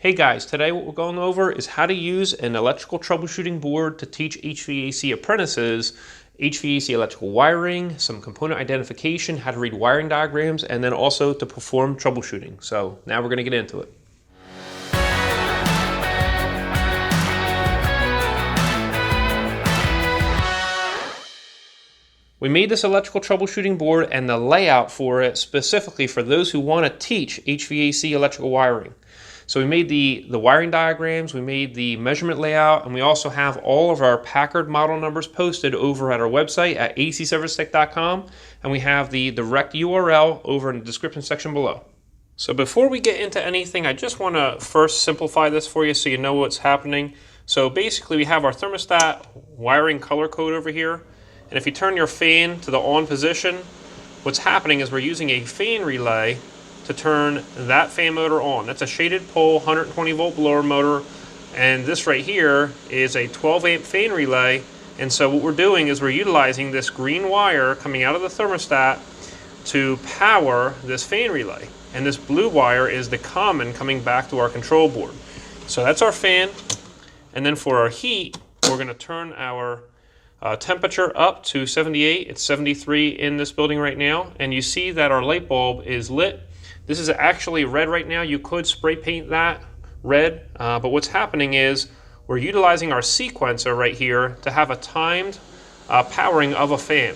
Hey guys, today what we're going over is how to use an electrical troubleshooting board to teach HVAC apprentices HVAC electrical wiring, some component identification, how to read wiring diagrams, and then also to perform troubleshooting. So now we're going to get into it. We made this electrical troubleshooting board and the layout for it specifically for those who want to teach HVAC electrical wiring. So we made the wiring diagrams, we made the measurement layout, and we also have all of our Packard model numbers posted over at our website at acservicetech.com, and we have the direct URL over in the description section below. So before we get into anything, I just want to first simplify this for you so you know what's happening. So basically we have our thermostat wiring color code over here, and if you turn your fan to the on position, what's happening is we're using a fan relay to turn that fan motor on. That's a shaded pole 120 volt blower motor, and this right here is a 12 amp fan relay. And so what we're doing is we're utilizing this green wire coming out of the thermostat to power this fan relay, and this blue wire is the common coming back to our control board. So that's our fan, and then for our heat we're going to turn our temperature up to 78. It's 73 in this building right now, and you see that our light bulb is lit. This is actually red right now. You could spray paint that red, but what's happening is we're utilizing our sequencer right here to have a timed powering of a fan.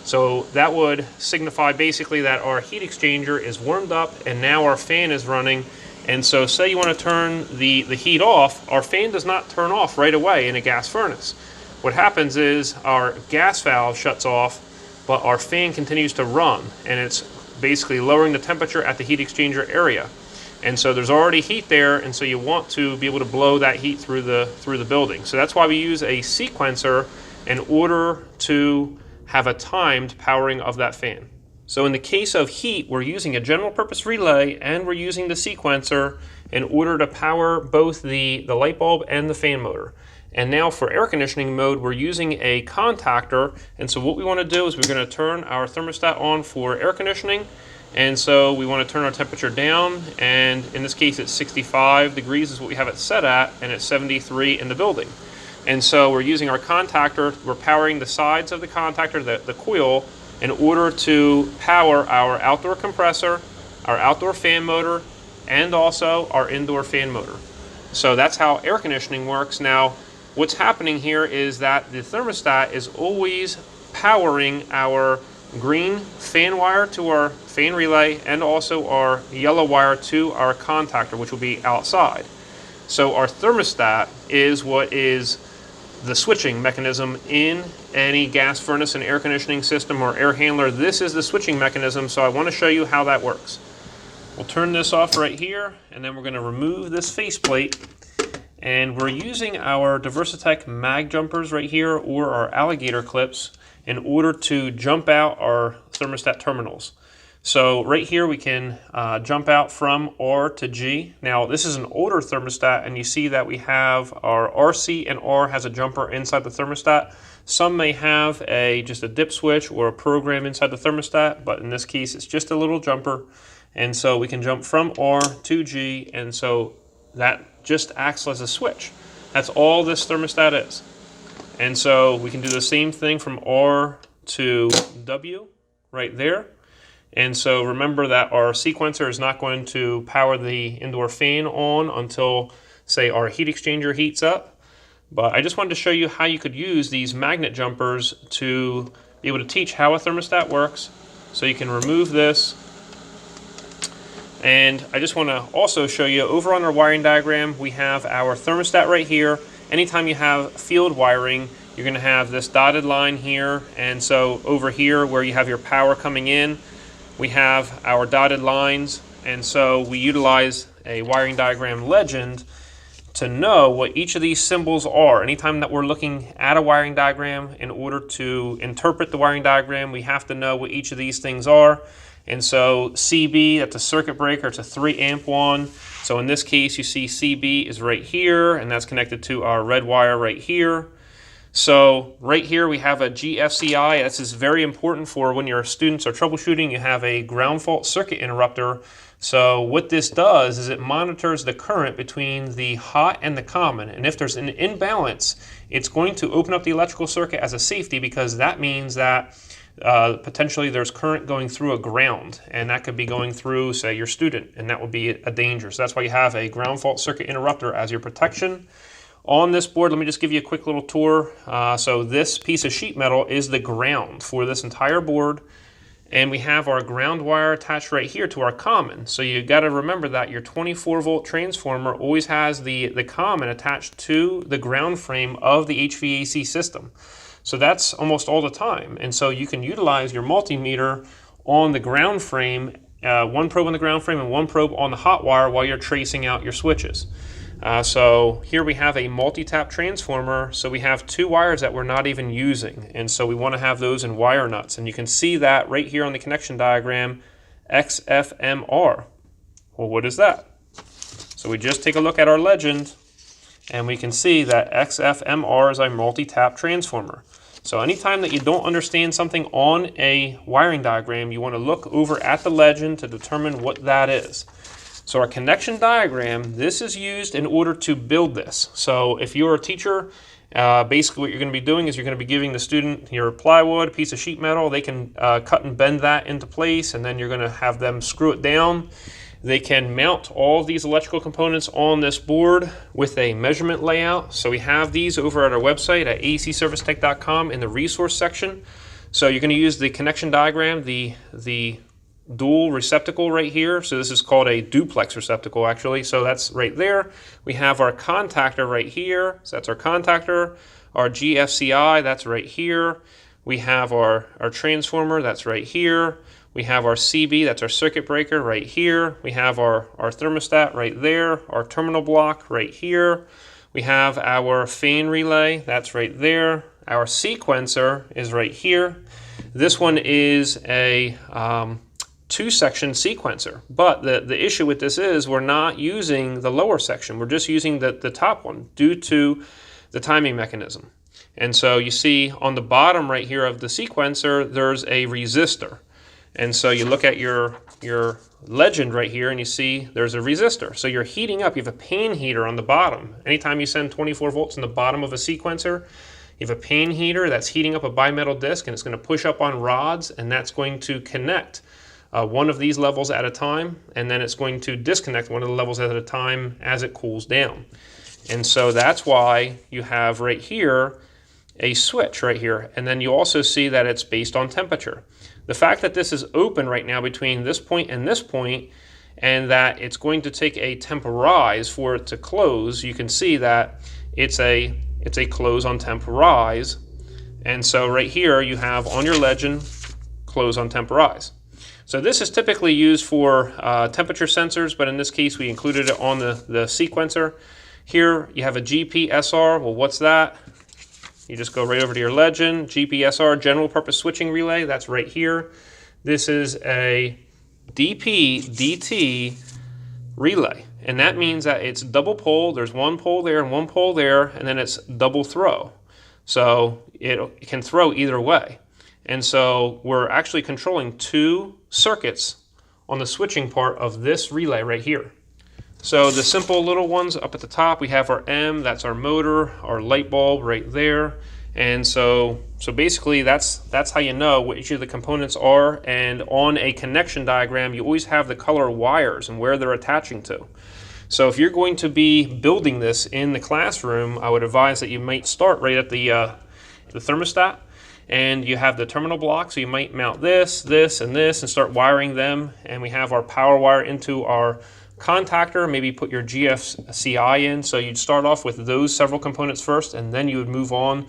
So that would signify basically that our heat exchanger is warmed up and now our fan is running. And so say you want to turn the heat off, our fan does not turn off right away in a gas furnace. What happens is our gas valve shuts off, but our fan continues to run, and it's basically lowering the temperature at the heat exchanger area. And so there's already heat there, and so you want to be able to blow that heat through the building. So that's why we use a sequencer in order to have a timed powering of that fan. So in the case of heat, we're using a general purpose relay and we're using the sequencer in order to power both the light bulb and the fan motor. And now for air conditioning mode, we're using a contactor. And so what we want to do is we're going to turn our thermostat on for air conditioning. And so we want to turn our temperature down. And in this case, it's 65 degrees is what we have it set at, and it's 73 in the building. And so we're using our contactor. We're powering the sides of the contactor, the coil, in order to power our outdoor compressor, our outdoor fan motor, and also our indoor fan motor. So that's how air conditioning works. Now, what's happening here is that the thermostat is always powering our green fan wire to our fan relay and also our yellow wire to our contactor, which will be outside. So our thermostat is what is the switching mechanism in any gas furnace and air conditioning system or air handler. This is the switching mechanism, so I want to show you how that works. We'll turn this off right here, and then we're going to remove this faceplate. And we're using our Diversitech MagJumpers right here, or our Alligator clips, in order to jump out our thermostat terminals. So right here we can jump out from R to G. Now this is an older thermostat, and you see that we have our RC and R has a jumper inside the thermostat. Some may have just a dip switch or a program inside the thermostat, but in this case it's just a little jumper. And so we can jump from R to G, and so that just acts as a switch. That's all this thermostat is. And so we can do the same thing from R to W right there. And so remember that our sequencer is not going to power the indoor fan on until, say, our heat exchanger heats up. But I just wanted to show you how you could use these magnet jumpers to be able to teach how a thermostat works. So you can remove this. And I just want to also show you over on our wiring diagram, we have our thermostat right here. Anytime you have field wiring, you're going to have this dotted line here. And so over here where you have your power coming in, we have our dotted lines. And so we utilize a wiring diagram legend to know what each of these symbols are. Anytime that we're looking at a wiring diagram, in order to interpret the wiring diagram, we have to know what each of these things are. And so CB, that's a circuit breaker, it's a 3 amp one. So in this case, you see CB is right here, and that's connected to our red wire right here. So right here we have a GFCI. This is very important for when your students are troubleshooting. You have a ground fault circuit interrupter. So what this does is it monitors the current between the hot and the common. And if there's an imbalance, it's going to open up the electrical circuit as a safety, because that means that potentially there's current going through a ground, and that could be going through, say, your student, and that would be a danger. So that's why you have a ground fault circuit interrupter as your protection. On this board, let me just give you a quick little tour. So this piece of sheet metal is the ground for this entire board, and we have our ground wire attached right here to our common. So you got to remember that your 24-volt transformer always has the common attached to the ground frame of the HVAC system. So that's almost all the time, and so you can utilize your multimeter on the ground frame, one probe on the ground frame and one probe on the hot wire while you're tracing out your switches. So here we have a multi-tap transformer, so we have two wires that we're not even using, and so we want to have those in wire nuts, and you can see that right here on the connection diagram, XFMR. Well, what is that? So we just take a look at our legend, and we can see that XFMR is a multi-tap transformer. So anytime that you don't understand something on a wiring diagram, you want to look over at the legend to determine what that is. So our connection diagram, this is used in order to build this. So if you're a teacher, basically what you're going to be doing is you're going to be giving the student your plywood, a piece of sheet metal. They can cut and bend that into place, and then you're going to have them screw it down. They can mount all of these electrical components on this board with a measurement layout. So we have these over at our website at acservicetech.com in the resource section. So you're going to use the connection diagram, the dual receptacle right here. So this is called a duplex receptacle, actually. So that's right there. We have our contactor right here. So that's our contactor. Our GFCI, that's right here. We have our transformer, that's right here. We have our CB, that's our circuit breaker right here. We have our thermostat right there. Our terminal block right here. We have our fan relay, that's right there. Our sequencer is right here. This one is a two-section sequencer, but the issue with this is we're not using the lower section. We're just using the top one due to the timing mechanism. And so you see on the bottom right here of the sequencer, there's a resistor. And so you look at your legend right here and you see there's a resistor. So you're heating up. You have a pan heater on the bottom. Anytime you send 24 volts in the bottom of a sequencer, you have a pan heater that's heating up a bimetal disc, and it's going to push up on rods, and that's going to connect one of these levels at a time, and then it's going to disconnect one of the levels at a time as it cools down. And so that's why you have right here a switch right here, and then you also see that it's based on temperature. The fact that this is open right now between this point, and that it's going to take a temporize for it to close, you can see that it's a close on temporize. And so right here you have on your legend close on temporize. So this is typically used for temperature sensors, but in this case we included it on the sequencer. Here you have a GPSR. Well, what's that? You just go right over to your legend, GPSR, general purpose switching relay, that's right here. This is a DP-DT relay, and that means that it's double pole. There's one pole there and one pole there, and then it's double throw. So it can throw either way. And so we're actually controlling two circuits on the switching part of this relay right here. So the simple little ones up at the top, we have our M, that's our motor, our light bulb right there. And so basically that's how you know what each of the components are. And on a connection diagram, you always have the color wires and where they're attaching to. So if you're going to be building this in the classroom, I would advise that you might start right at the thermostat, and you have the terminal block. So you might mount this, this, and this, and start wiring them. And we have our power wire into our contactor, maybe put your GFCI in. So you'd start off with those several components first, and then you would move on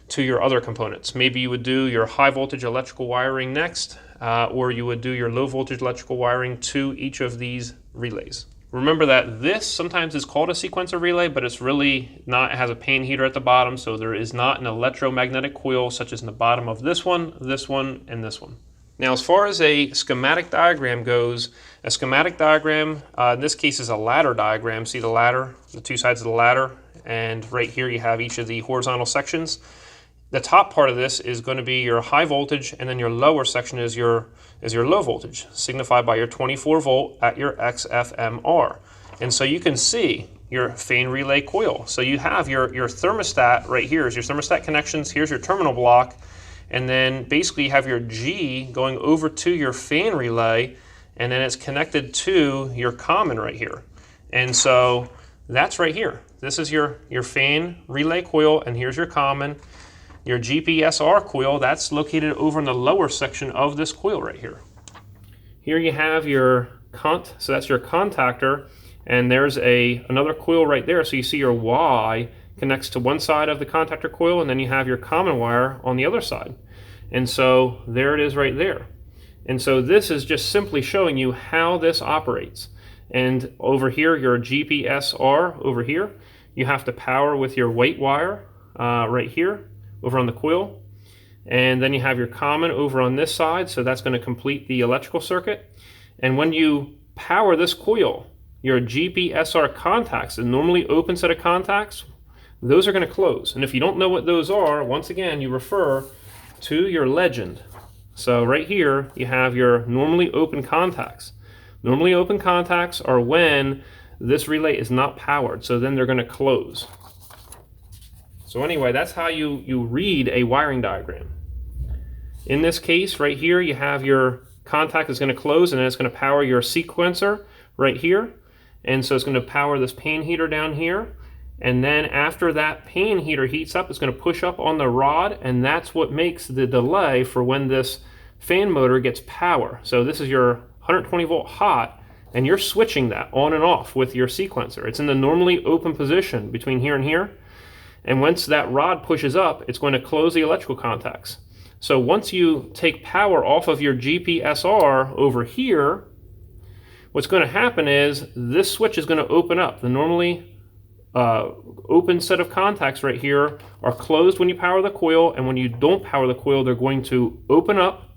to your other components. Maybe you would do your high voltage electrical wiring next, or you would do your low voltage electrical wiring to each of these relays. Remember that this sometimes is called a sequencer relay, but it's really not. It has a pan heater at the bottom, so there is not an electromagnetic coil such as in the bottom of this one, and this one. Now, as far as a schematic diagram goes, a schematic diagram, in this case, is a ladder diagram. See the ladder, the two sides of the ladder, and right here you have each of the horizontal sections. the top part of this is going to be your high voltage, and then your lower section is your low voltage, signified by your 24 volt at your XFMR. And so you can see your fan relay coil. So you have your thermostat right here is your thermostat connections. Here's your terminal block, and then basically you have your G going over to your fan relay, and then it's connected to your common right here. And so that's right here. This is your fan relay coil, and here's your common. Your GPSR coil, that's located over in the lower section of this coil right here. Here you have your so that's your contactor, and there's another coil right there. So you see your Y connects to one side of the contactor coil, and then you have your common wire on the other side. And so there it is right there. And so this is just simply showing you how this operates. And over here, your GPSR over here, you have to power with your white wire right here over on the coil, and then you have your common over on this side, so that's going to complete the electrical circuit. And when you power this coil, your GPSR contacts, the normally open set of contacts, those are going to close. And if you don't know what those are, once again, you refer to your legend. So right here, you have your normally open contacts. Normally open contacts are when this relay is not powered, so then they're going to close. So anyway, that's how you read a wiring diagram. In this case right here, you have your contact is going to close, and then it's going to power your sequencer right here. And so it's going to power this pan heater down here. And then after that pan heater heats up, it's going to push up on the rod, and that's what makes the delay for when this fan motor gets power. So this is your 120 volt hot, and you're switching that on and off with your sequencer. It's in the normally open position between here and here. And once that rod pushes up, it's going to close the electrical contacts. So once you take power off of your GPSR over here, what's going to happen is this switch is going to open up. The normally open set of contacts right here are closed when you power the coil, and when you don't power the coil, they're going to open up,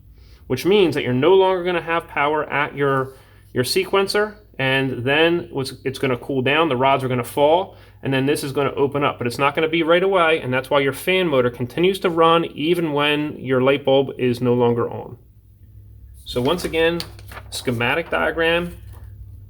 which means that you're no longer going to have power at your sequencer, and then it's going to cool down, the rods are going to fall, and then this is going to open up, but it's not going to be right away, and that's why your fan motor continues to run even when your light bulb is no longer on. So once again, schematic diagram,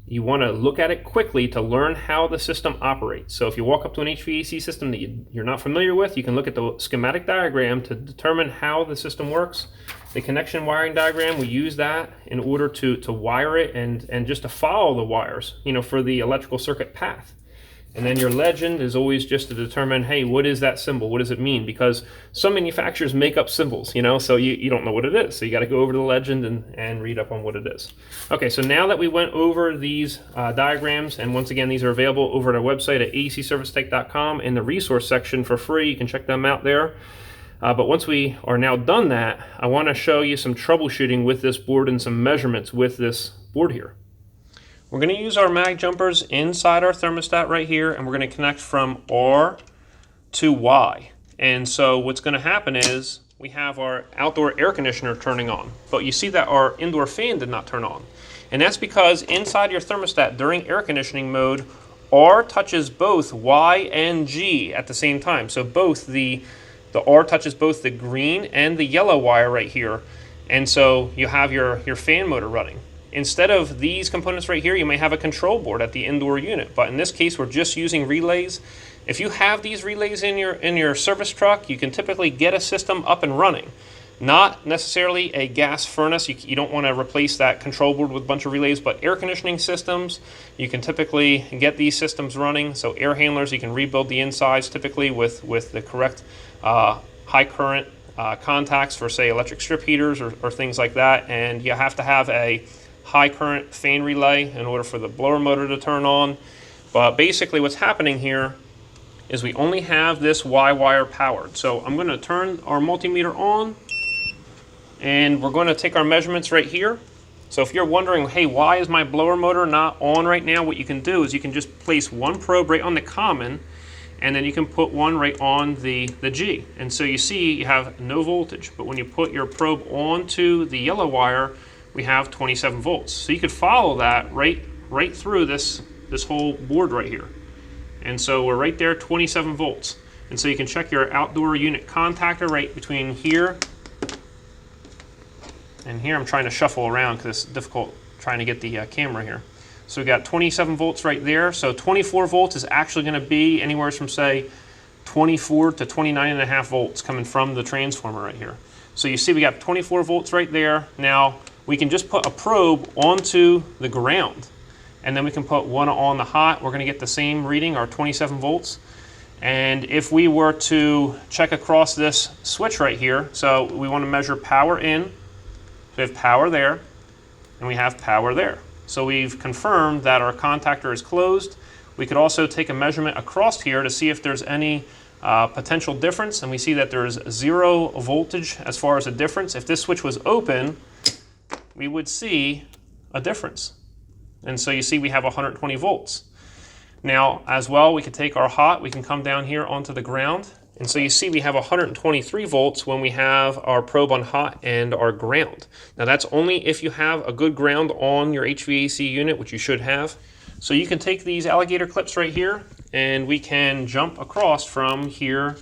you want to look at it quickly to learn how the system operates. So if you walk up to an HVAC system that you're not familiar with, you can look at the schematic diagram to determine how the system works. The connection wiring diagram, we use that in order to wire it and just to follow the wires, for the electrical circuit path. And then your legend is always just to determine, hey, what is that symbol? What does it mean? Because some manufacturers make up symbols, so you don't know what it is. So you got to go over to the legend and read up on what it is. Okay, so now that we went over these diagrams, and once again, these are available over at our website at acservicetech.com in the resource section for free. You can check them out there. But once we are now done that, I want to show you some troubleshooting with this board and some measurements with this board here. We're going to use our MagJumpers inside our thermostat right here, and we're going to connect from R to Y. And so what's going to happen is we have our outdoor air conditioner turning on, but you see that our indoor fan did not turn on. And that's because inside your thermostat during air conditioning mode, R touches both Y and G at the same time. So both the R touches both the green and the yellow wire right here. And so you have your fan motor running. Instead of these components right here, you may have a control board at the indoor unit, but in this case, we're just using relays. If you have these relays in your service truck, you can typically get a system up and running. Not necessarily a gas furnace. You don't want to replace that control board with a bunch of relays, but air conditioning systems, you can typically get these systems running. So air handlers, you can rebuild the insides typically with the correct high current contacts for, say, electric strip heaters or things like that. And you have to have a high current fan relay in order for the blower motor to turn on. But basically what's happening here is we only have this Y wire powered. So I'm going to turn our multimeter on, and we're going to take our measurements right here. So if you're wondering, hey, why is my blower motor not on right now, what you can do is you can just place one probe right on the common, and then you can put one right on the G. And so you see you have no voltage, but when you put your probe onto the yellow wire, we have 27 volts. So you could follow that right through this whole board right here. And so we're right there, 27 volts. And so you can check your outdoor unit contactor right between here and here. I'm trying to shuffle around because it's difficult trying to get the camera here. So we got 27 volts right there. So 24 volts is actually going to be anywhere from, say, 24 to 29.5 volts coming from the transformer right here. So you see we got 24 volts right there. Now we can just put a probe onto the ground, and then we can put one on the hot. We're going to get the same reading, our 27 volts. And if we were to check across this switch right here, so we want to measure power in. So we have power there, and we have power there. So we've confirmed that our contactor is closed. We could also take a measurement across here to see if there's any potential difference, and we see that there's 0 voltage as far as a difference. If this switch was open, we would see a difference. And so you see we have 120 volts. Now, as well, we could take our hot, we can come down here onto the ground, and so you see we have 123 volts when we have our probe on hot and our ground. Now that's only if you have a good ground on your HVAC unit, which you should have. So you can take these alligator clips right here, and we can jump across from here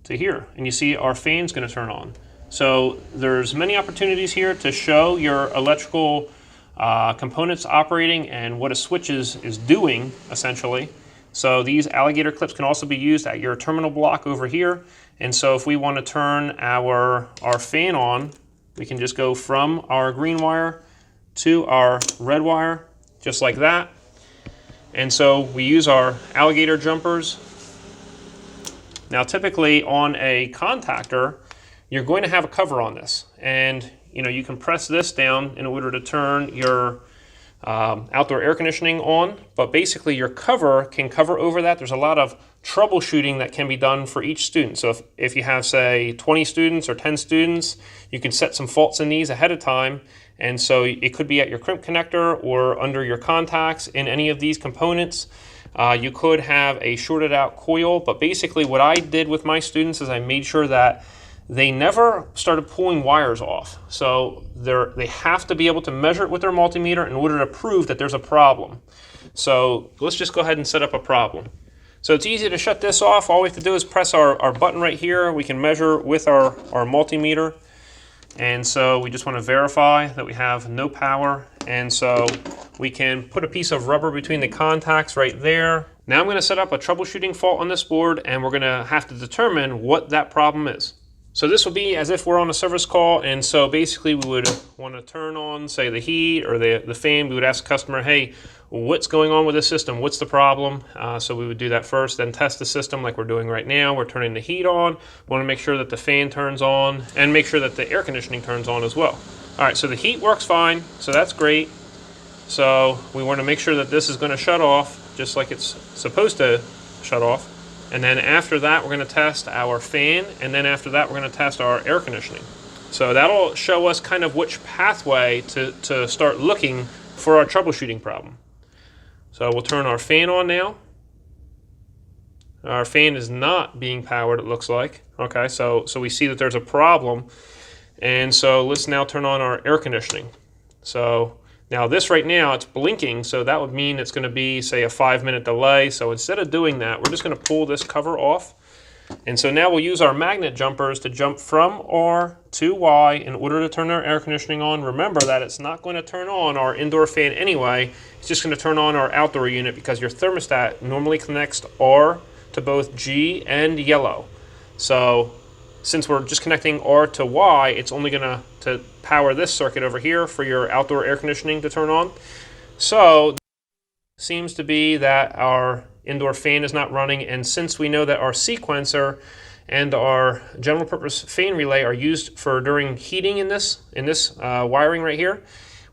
to here, and you see our fan's going to turn on. So there's many opportunities here to show your electrical components operating and what a switch is doing, essentially. So these alligator clips can also be used at your terminal block over here. And so if we want to turn our fan on, we can just go from our green wire to our red wire, just like that. And so we use our alligator jumpers. Now typically on a contactor, you're going to have a cover on this. And you can press this down in order to turn your outdoor air conditioning on, but basically your cover can cover over that. There's a lot of troubleshooting that can be done for each student. So if you have, say, 20 students or 10 students, you can set some faults in these ahead of time. And so it could be at your crimp connector or under your contacts in any of these components. You could have a shorted out coil, but basically what I did with my students is I made sure that they never started pulling wires off. So they have to be able to measure it with their multimeter in order to prove that there's a problem. So let's just go ahead and set up a problem. So it's easy to shut this off. All we have to do is press our button right here. We can measure with our multimeter. And so we just want to verify that we have no power. And so we can put a piece of rubber between the contacts right there. Now I'm going to set up a troubleshooting fault on this board, and we're going to have to determine what that problem is. So this will be as if we're on a service call, and so basically we would want to turn on, say, the heat or the fan. We would ask the customer, hey, what's going on with this system? What's the problem? So we would do that first, then test the system like we're doing right now. We're turning the heat on. We want to make sure that the fan turns on and make sure that the air conditioning turns on as well. All right, so the heat works fine, so that's great. So we want to make sure that this is going to shut off just like it's supposed to shut off. And then after that, we're going to test our fan, and then after that, we're going to test our air conditioning. So that'll show us kind of which pathway to start looking for our troubleshooting problem. So we'll turn our fan on now. Our fan is not being powered, it looks like. Okay, so we see that there's a problem. And so let's now turn on our air conditioning. So now this right now, it's blinking, so that would mean it's going to be, say, a 5-minute delay. So instead of doing that, we're just going to pull this cover off. And so now we'll use our magnet jumpers to jump from R to Y in order to turn our air conditioning on. Remember that it's not going to turn on our indoor fan anyway. It's just going to turn on our outdoor unit because your thermostat normally connects R to both G and yellow. So since we're just connecting R to Y, it's only going to power this circuit over here for your outdoor air conditioning to turn on. So seems to be that our indoor fan is not running, and since we know that our sequencer and our general purpose fan relay are used for during heating in this wiring right here,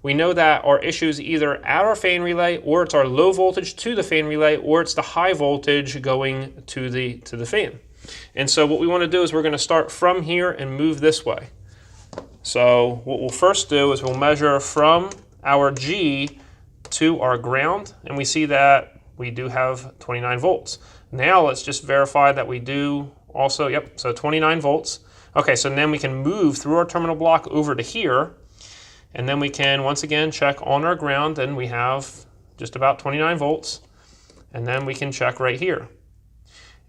we know that our issue is either at our fan relay, or it's our low voltage to the fan relay, or it's the high voltage going to the fan. And so what we want to do is we're going to start from here and move this way. So what we'll first do is we'll measure from our G to our ground, and we see that we do have 29 volts. Now let's just verify that we do also, yep, so 29 volts. Okay, so then we can move through our terminal block over to here, and then we can once again check on our ground, and we have just about 29 volts, and then we can check right here.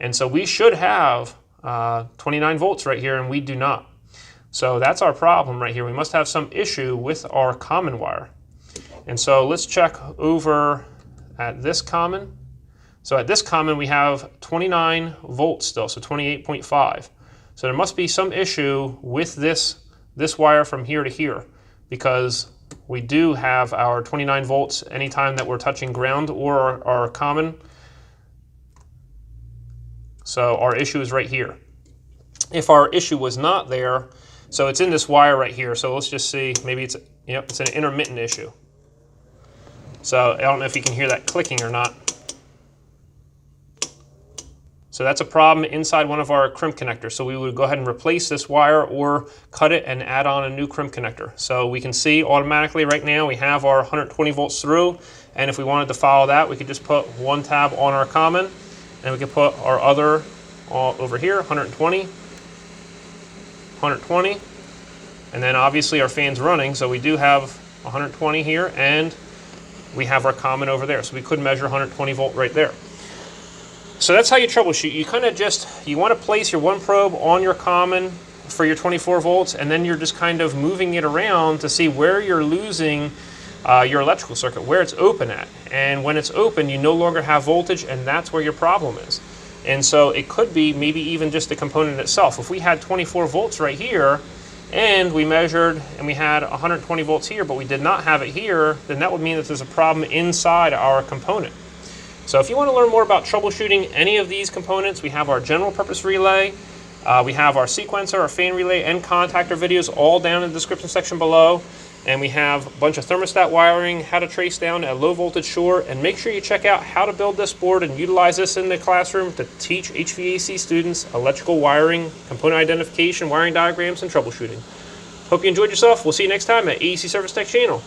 And so we should have 29 volts right here, and we do not. So that's our problem right here. We must have some issue with our common wire. And so let's check over at this common. So at this common we have 29 volts still, so 28.5. So there must be some issue with this wire from here to here, because we do have our 29 volts anytime that we're touching ground or our common. So our issue is right here. If our issue was not there, so it's in this wire right here, so let's just see, maybe it's, yep, it's an intermittent issue. So I don't know if you can hear that clicking or not. So that's a problem inside one of our crimp connectors. So we would go ahead and replace this wire or cut it and add on a new crimp connector. So we can see automatically right now we have our 120 volts through, and if we wanted to follow that, we could just put one tab on our common, and we could put our other over here, 120, 120, and then obviously our fan's running, so we do have 120 here, and we have our common over there, so we could measure 120 volt right there. So that's how you troubleshoot. You kind of you want to place your one probe on your common for your 24 volts, and then you're just kind of moving it around to see where you're losing your electrical circuit, where it's open at. And when it's open, you no longer have voltage, and that's where your problem is. And so it could be maybe even just the component itself. If we had 24 volts right here, and we measured and we had 120 volts here, but we did not have it here, then that would mean that there's a problem inside our component. So if you want to learn more about troubleshooting any of these components, we have our general purpose relay, we have our sequencer, our fan relay, and contactor videos all down in the description section below. And we have a bunch of thermostat wiring, how to trace down a low voltage short, and make sure you check out how to build this board and utilize this in the classroom to teach HVAC students electrical wiring, component identification, wiring diagrams, and troubleshooting. Hope you enjoyed yourself. We'll see you next time at AEC Service Tech Channel.